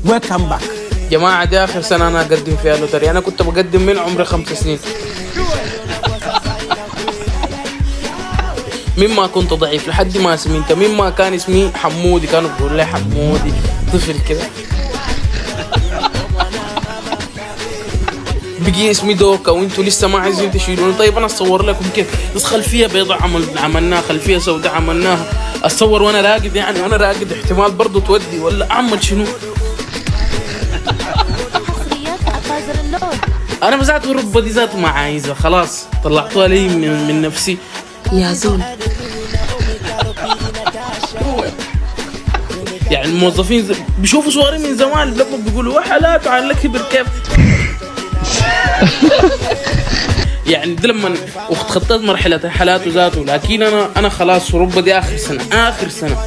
ويلكم باك. جماعة دي آخر سنة أنا أقدم فيها لوتري. أنا كنت بقدم من عمري 5 سنين مما كنت ضعيف لحد ما سمينت. مما كان اسمي حمودي كانوا بيقولوا لي حمودي طفل كده، بقي اسمي دوكا وانتوا لسه ما عايزين تشيلوني. طيب انا اصور لكم كيف، بس خلفيه بيضاء عملناها، خلفيه سوداء عملناها، اصور وانا راقد يعني، وانا راقد احتمال برضو تودي ولا اعمل شنو. انا بذات وربة دي ذات ما عايزه، خلاص طلعتوها لي من نفسي يا زول. يعني الموظفين بيشوفوا صوري من زمان لما بيقولوا وحلات على كبر كيف. يعني دي لما وخطيت مرحلة الحالات وذاته، لكن انا خلاص ربة دي اخر سنة